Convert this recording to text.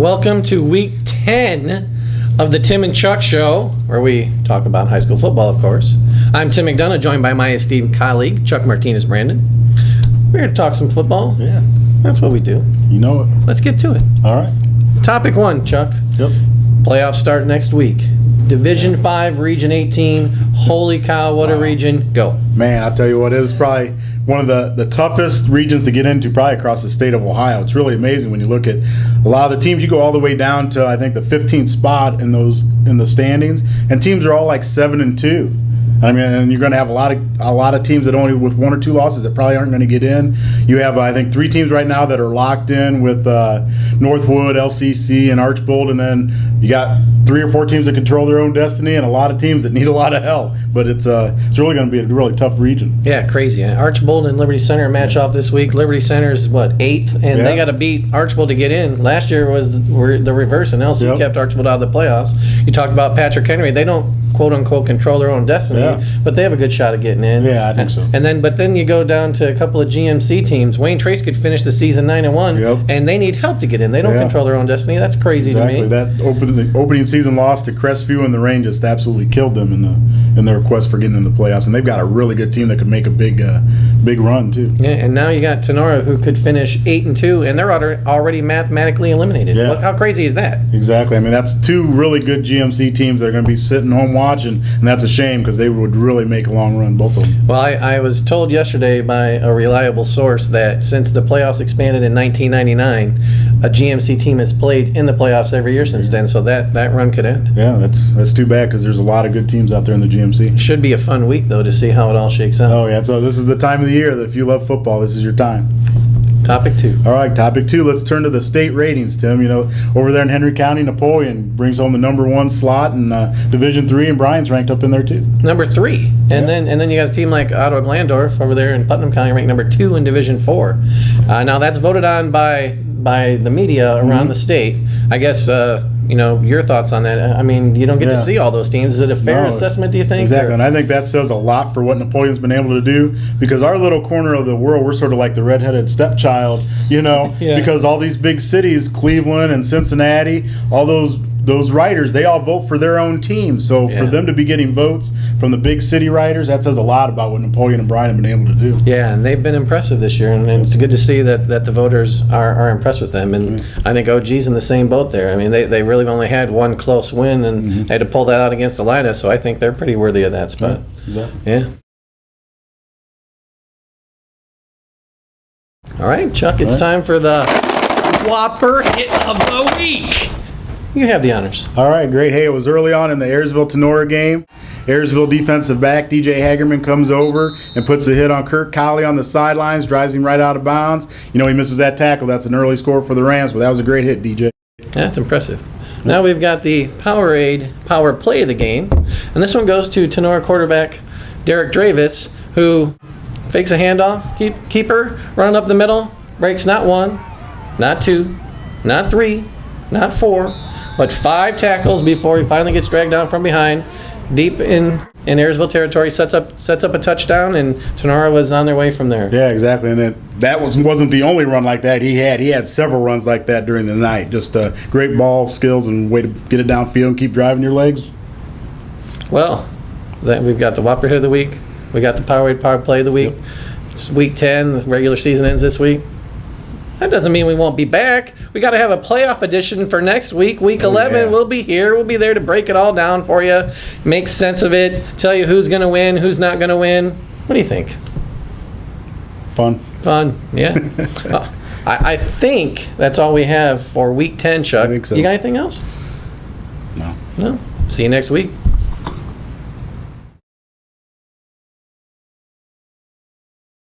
Welcome to week 10 of the Tim and Chuck Show, where we talk about high school football, of course. I'm Tim McDonough, joined by my esteemed colleague, Chuck Martinez-Brandon. We're here to talk some football. Yeah. That's what we do. You know it. Let's get to it. All right. Topic 1, Chuck. Yep. Playoffs start next week. Division 5, Region 18. Holy cow, what a region. Go. Man, I'll tell you what, it is probably one of the toughest regions to get into probably across the state of Ohio. It's really amazing when you look at a lot of the teams. You go all the way down to, I think, the 15th spot in the standings, and teams are all like 7-2. I mean, and you're going to have a lot of teams that only with 1 or 2 losses that probably aren't going to get in. You have, I think, 3 teams right now that are locked in with Northwood, LCC, and Archbold, and then you got 3 or 4 teams that control their own destiny, and a lot of teams that need a lot of help. But it's really going to be a really tough region. Yeah, crazy. Archbold and Liberty Center match off this week. Liberty Center is, 8th? And they got to beat Archbold to get in. Last year was the reverse, and LC kept Archbold out of the playoffs. You talked about Patrick Henry. They don't, quote-unquote, control their own destiny, but they have a good shot of getting in. Yeah, I think so. But then you go down to a couple of GMC teams. Wayne Trace could finish the season 9-1, and they need help to get in. They don't control their own destiny. That's crazy to me. That opening season loss to Crestview and the Rain just absolutely killed them in their quest for getting in the playoffs. And they've got a really good team that could make a big run too. Yeah, and now you got Tenora, who could finish 8-2, and they're already mathematically eliminated. Yeah. Look, how crazy is that? Exactly. I mean, that's 2 really good GMC teams that are going to be sitting home watching, and that's a shame because they would really make a long run, both of them. Well, I was told yesterday by a reliable source that since the playoffs expanded in 1999, a GMC team has played in the playoffs every year since then, so that run could end. Yeah, that's too bad because there's a lot of good teams out there in the GMC. Should be a fun week, though, to see how it all shakes out. Oh, yeah. So this is the time of the year that if you love football, this is your time. Topic 2. All right, topic 2. Let's turn to the state ratings, Tim. You know, over there in Henry County, Napoleon brings home the #1 slot in Division 3, and Bryan's ranked up in there too. Number 3, and then you got a team like Ottawa Glandorf over there in Putnam County, ranked number 2 in Division 4. Now that's voted on by the media around the state. I guess your thoughts on that. I mean, you don't get to see all those teams. Is it a fair assessment, do you think? Exactly, and I think that says a lot for what Napoleon's been able to do, because our little corner of the world, we're sort of like the redheaded stepchild, because all these big cities, Cleveland and Cincinnati, all those writers, they all vote for their own team. So for them to be getting votes from the big city writers, that says a lot about what Napoleon and Bryan have been able to do. Yeah, and they've been impressive this year, and it's good to see that the voters are impressed with them. And I think OG's in the same boat there. I mean, they really only had one close win, and they had to pull that out against Elida, so I think they're pretty worthy of that spot. Yeah. All right, Chuck, it's time for the Whopper Hit of the Week. You have the honors. All right, great. Hey, it was early on in the Ayersville-Tenora game. Ayersville defensive back DJ Hagerman comes over and puts a hit on Kirk Colley on the sidelines, drives him right out of bounds. He misses that tackle. That's an early score for the Rams, but that was a great hit, DJ. That's impressive. Now we've got the Powerade Power Play of the game, and this one goes to Tenora quarterback Derek Dravis, who fakes a handoff, keeper, running up the middle, breaks not 1, not 2, not 3, not 4, but 5 tackles before he finally gets dragged down from behind, deep in Ayersville territory, sets up a touchdown, and Tenora was on their way from there. Yeah, exactly. And then that wasn't the only run like that he had. He had several runs like that during the night. Just great ball skills and way to get it downfield and keep driving your legs. Well, we've got the Whopper Hit of the Week. We got the Powerade Power Play of the Week. It's week 10. The regular season ends this week. That doesn't mean we won't be back. We got to have a playoff edition for next week, week 11. Yeah. We'll be here. We'll be there to break it all down for you, make sense of it, tell you who's going to win, who's not going to win. What do you think? Fun, yeah. I think that's all we have for week 10, Chuck. I think so. You got anything else? No. See you next week.